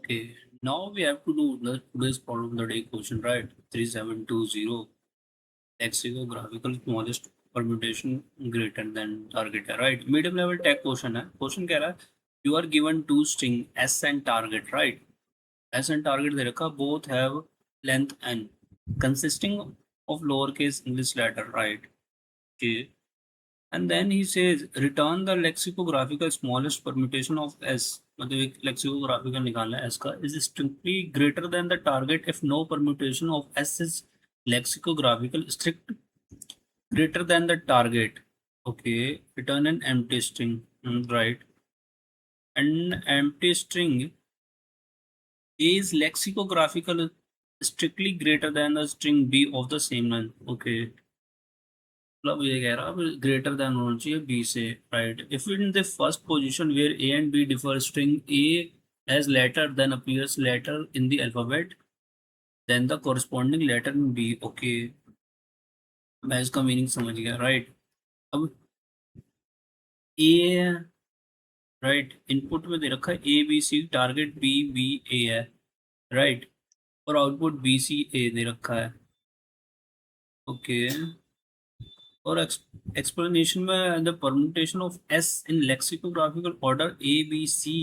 Okay, now we have to do the today's problem of the day question, right? 3720 lexicographical smallest permutation greater than target है, right? Medium level tech question है. Question कह रहा है you are given two string s and target, right? S and target दे रखा both have length n consisting of lowercase English letter, right? Okay. And then he says return the lexicographical smallest permutation of s. मतलब एक lexicographical निकालना है s का is strictly greater than the target if no permutation of s is lexicographical strict greater than the target. Okay, return an empty string. Right. An empty string is lexicographical strictly greater than the string b of the same length. Okay. मतलब ये कह रहा है greater than होना चाहिए B से, right? If in the first position where A and B differ string A has letter then appears letter in the alphabet than the corresponding letter in B. Okay, मैं इसका meaning समझ गया, right? अब ए, right, input में दे रखा है A B C, target B B A है, राइट? और आउटपुट बी सी ए दे रखा है. ओके, और एक्सप्लेनेशन में the permutation of S in lexicographical order A B C,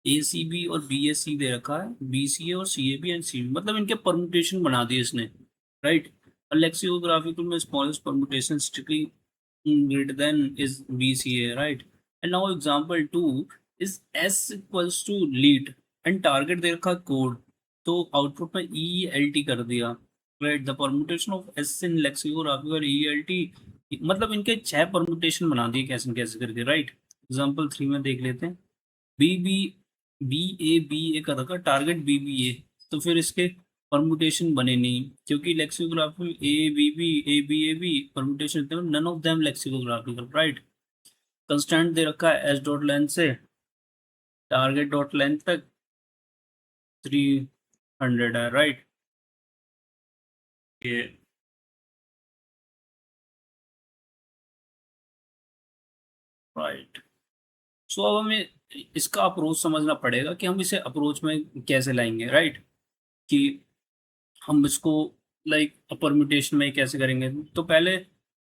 A C B और बी ए सी दे रखा है, बी सी ए और C A B and C B, मतलब इनके परमुटेशन बना दिए इसने, राइट? और लेक्सिकोग्राफिकल में smallest permutation strictly greater than is B C A, right? And now example 2 is S equals to lead and target दे रखा कोड, तो आउटपुट में ई एल टी कर दिया, right? The permutation of S in lexicographical E L T, मतलब इनके 6 permutation बना दिए कैसे कैसे करके, राइट? एग्जाम्पल 3 में देख लेते हैं. बी बी बी ए का रखा, टारगेट बी बी ए, तो फिर इसके परमुटेशन बने नहीं क्योंकि lexicographical A B permutation none of them lexicographical, right? Constant दे रखा है एस डॉट लेंथ से टारगेट डॉट लेंथ तक 300 है, राइट? ये राइट. सो अब हमें इसका अप्रोच समझना पड़ेगा कि हम इसे अप्रोच में कैसे लाएंगे, राइट? कि हम इसको लाइक परम्यूटेशन में कैसे करेंगे. तो पहले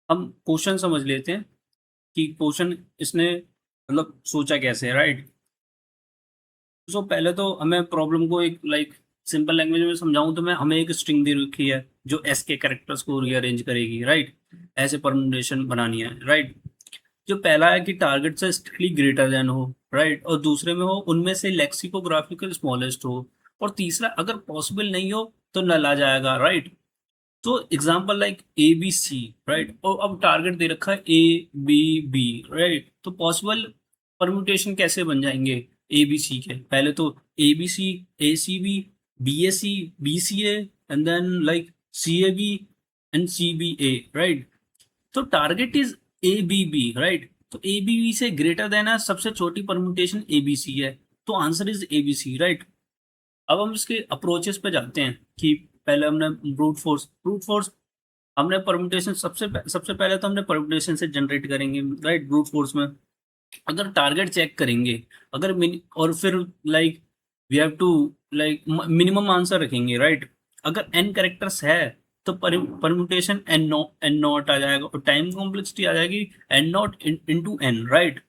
हम क्वेश्चन समझ लेते हैं कि क्वेश्चन इसने मतलब सोचा कैसे, राइट? सो पहले तो हमें प्रॉब्लम को एक लाइक सिंपल लैंग्वेज में समझाऊं तो मैं हमें एक स्ट्रिंग दे रखी है जो एस के कैरेक्टर्स को रीअरेंज करेगी, राइट? ऐसे परम्यूटेशन बनानी है, राइट? जो पहला है कि टारगेट से स्ट्रिक्टली ग्रेटर देन हो, राइट? और दूसरे में हो उनमें से लेक्सिकोग्राफिकल स्मॉलेस्ट हो, और तीसरा अगर पॉसिबल नहीं हो तो नल आ जाएगा, राइट? तो example like A B C, right? और अब टारगेट दे रखा है ए बी बी, राइट? तो पॉसिबल परम्यूटेशन कैसे बन जाएंगे ए बी सी के? पहले तो A B C, A C B A C, B C A, and then like C A B and C B A, right? तो target is A B B, right? तो A B B से greater than है सबसे छोटी permutation A B C है, तो answer is A B C, right? अब हम इसके अप्रोचेस पे जाते हैं कि पहले हमने ब्रूट फोर्स हमने परम्यूटेशन सबसे पहले तो हमने परम्यूटेशन से जनरेट करेंगे, राइट? ब्रूट फोर्स में अगर टारगेट चेक करेंगे, अगर और फिर like we have to like minimum answer रखेंगे, राइट? अगर n कैरेक्टर्स है तो परम्यूटेशन एन नॉट आ जाएगा और टाइम कॉम्प्लेक्सिटी आ जाएगी N not into N, right?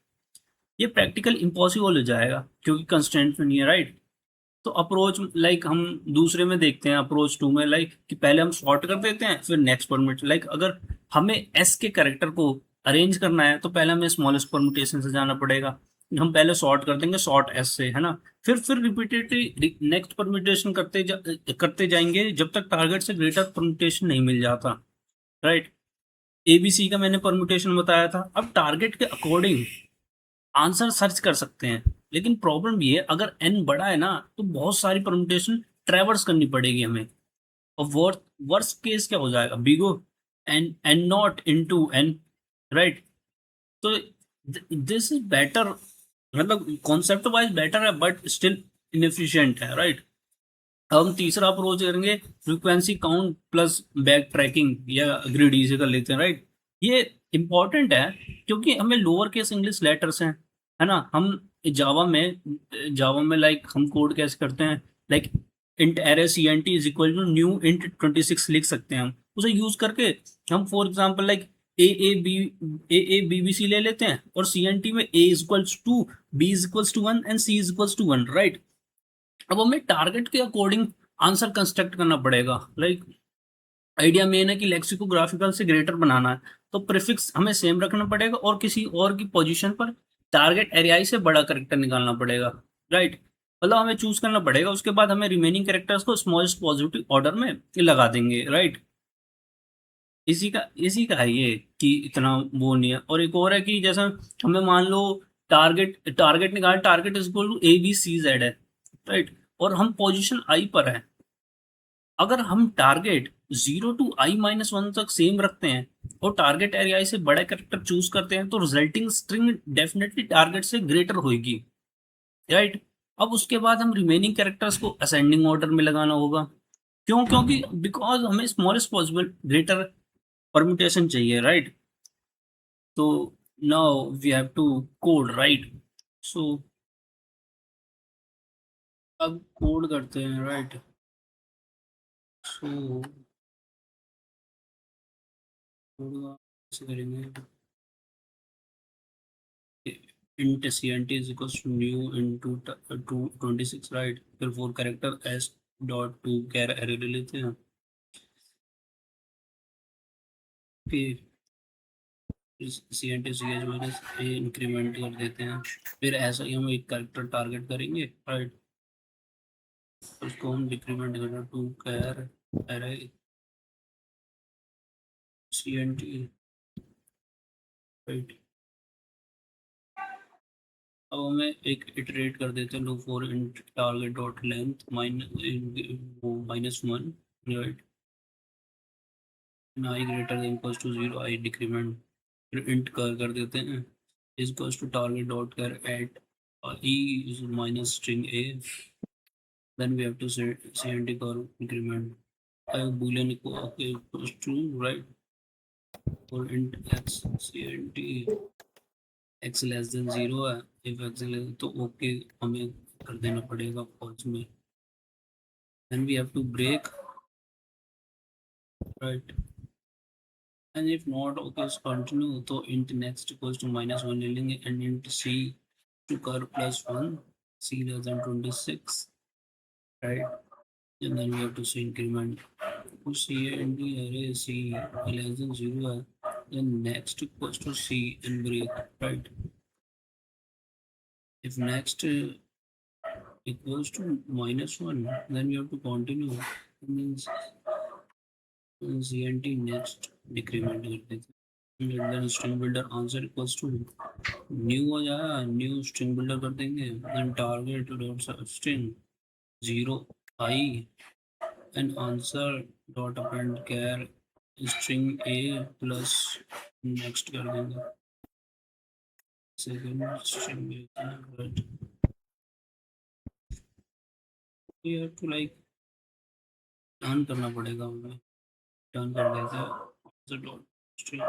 ये प्रैक्टिकल इम्पॉसिबल हो जाएगा क्योंकि कंस्टेंट नहीं है, राइट? तो अप्रोच लाइक हम दूसरे में देखते हैं, अप्रोच 2 में लाइक कि पहले हम सॉर्ट कर देते हैं फिर नेक्स्ट परम्यूटेशन. लाइक अगर हमें एस के कैरेक्टर को अरेंज करना है तो पहले हमें स्मॉलेस्ट परम्यूटेशन से जाना पड़ेगा. हम पहले सॉर्ट कर देंगे सॉर्ट एस से, है ना? फिर रिपीटेडली नेक्स्ट परम्यूटेशन करते जाएंगे जब तक टारगेट से ग्रेटर परम्यूटेशन नहीं मिल जाता, राइट? एबीसी का मैंने परम्यूटेशन बताया था. अब टारगेट के अकॉर्डिंग आंसर सर्च कर सकते हैं, लेकिन प्रॉब्लम ये है अगर n बड़ा है ना तो बहुत सारी परम्यूटेशन ट्रेवर्स करनी पड़ेगी हमें, और वर्स्ट केस क्या हो जाएगा, big O N not into N, right? तो दिस इज बेटर, मतलब कॉन्सेप्ट वाइज बेटर है बट स्टिल इनएफिशिएंट है, राइट? अब हम तीसरा अप्रोच करेंगे frequency count plus backtracking या ग्रिडी से कर लेते हैं, राइट? ये इंपॉर्टेंट है क्योंकि हमें लोअर केस इंग्लिश लेटर्स हैं, है ना? हम जावा में लाइक हम कोड कैसे करते हैं, like int array C N T is equal to new int 26 लिख सकते हैं हम, उसे यूज करके हम for example like A B C ले लेते हैं, और सी एन टी में A is equals to, B is equals to 1 and C is equals to 1, right. अब हमें टारगेट के अकॉर्डिंग आंसर कंस्ट्रक्ट करना पड़ेगा, लाइक आइडिया मेन है कि लेक्सिकोग्राफिकल से ग्रेटर बनाना है, तो प्रीफिक्स हमें सेम रखना पड़ेगा और किसी और की पोजीशन पर टारगेट एरियाई से बड़ा करेक्टर निकालना पड़ेगा, राइट। मतलब हमें चूज करना पड़ेगा, उसके बाद हमें रिमेनिंग कैरेक्टर्स को स्मॉलेस्ट पॉजिटिव ऑर्डर में लगा देंगे, राइट। इसी का है ये कि इतना वो नहीं है। और एक और है कि जैसा हमें मान लो टारगेट टारगेट निकाल, target is equal to A B C Z है, राइट, और हम पोजीशन आई पर है। अगर हम टारगेट 0 to i-1 तक सेम रखते हैं और टारगेट एरिया से बड़ा कैरेक्टर चूज करते हैं, तो रिजल्टिंग स्ट्रिंग डेफिनेटली टारगेट से ग्रेटर होगी, राइट। अब उसके बाद हम रिमेनिंग कैरेक्टर्स को असेंडिंग ऑर्डर में लगाना होगा। क्यों? क्योंकि बिकॉज हमें स्मॉलेस्ट पॉसिबल ग्रेटर परम्यूटेशन चाहिए, राइट। तो now we have to code, right. So अब कोड करते हैं, राइट। सो कोड कैसे करेंगे? int cnt is equals to new into 26, right, फिर 4 character s dot to char array ले लेते हैं, फिर cnt ch माइनस ए इंक्रीमेंट कर देते हैं, फिर ऐसा ही हम एक कैरेक्टर टारगेट करेंगे, राइट, उसको हम डिक्रीमेंट करना to char array cnt, right. अब हमें एक इटरेट कर देते हैं, लो for int target dot length -1, right, I greater than equals to 0, I decrement, फिर इंट कर देते हैं is equals to target dot char at E is minus string A, then we have to से cnt कर increment boolean equals to, right, for int x cnt x less than 0 है, if x less तो okay हमें कर देना पड़ेगा false में, then we have to break, right, and if not okay so continue, तो int next equals to -1 ले लेंगे and int c to कर +1, c less than 26, right, and then we have to say increment to c and the array c less than 0 है, then next equals to c and break, right, if next equals to -1 then we have to continue, means cnt next decrement कर देते हैं, then string builder answer equals to new हो जाएगा, new string builder कर देंगे, then target dot string 0 i and answer dot append char string a plus next कर देंगे second string a, right, we have to like turn करना पड़ेगा हमें, turn कर देते हैं answer dot string,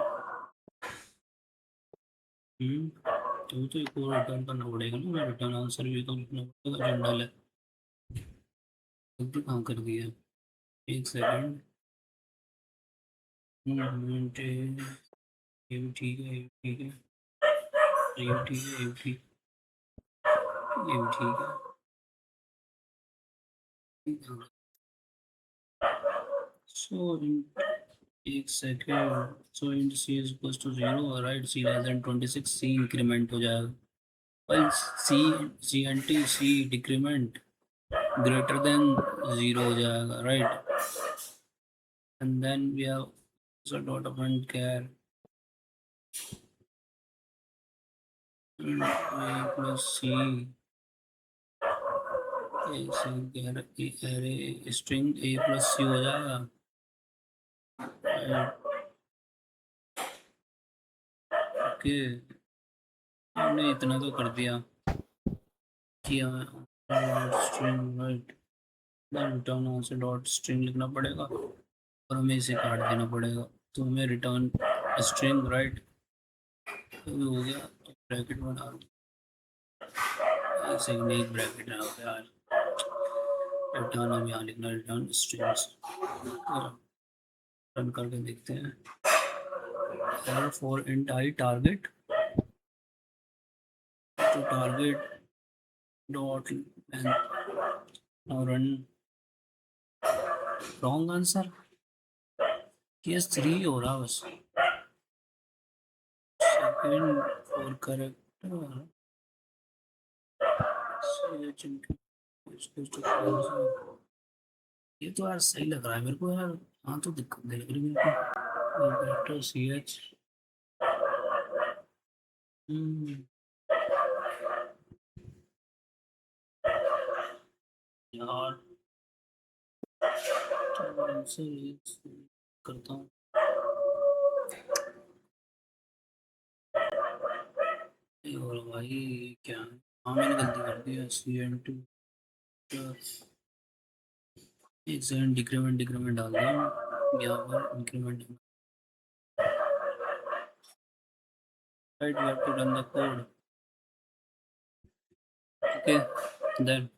तो एक और रिटर्न करना पड़ेगा ना, रिटर्न आंसर भी तो लिखना पड़ेगा, जनरल है, गलती कहाँ कर दिया, एक सेकंड, ये भी ठीक है, ये भी ठीक है, ये भी ठीक है, ये भी ठीक, ये भी ठीक है, सो एक second, so in C is equal to 0, right, C less than 26, C increment हो जाएगा, भाई C C N T C decrement greater than 0 हो जाएगा, right, and then we have so dot append char a plus c अरे string a plus C हो जाएगा, okay, हमने इतना तो कर दिया कि string, right, return answer dot string लिखना पड़ेगा और हमें इसे काट देना पड़ेगा, तो हमें रिटर्न स्ट्रिंग, राइट, हो गया, ब्रैकेट बना ऐसे ही एक ब्रैकेट रहा होगा यार। रिटर्न हम यहाँ लिखना, रिटर्न स्ट्रिंग्स रन करके देखते हैं। error for int I target to target dot length. Now run. Wrong answer. Case 3 हो रहा बस। Second for character search into ये तो यार सही लग रहा है मेरे को यार। हाँ तो दिक्कत नहीं लग रही मेरे को। कैरेक्टर सी एच यार, चलो इनसे ये करता हूँ। ये और भाई ये क्या है? हाँ मैंने गलती कर दी है। सी एन टू एक सेकंड, डिक्रीमेंट डिक्रीमेंट डाल दिया यहाँ पर, increment. Right, we have to run the code. Okay then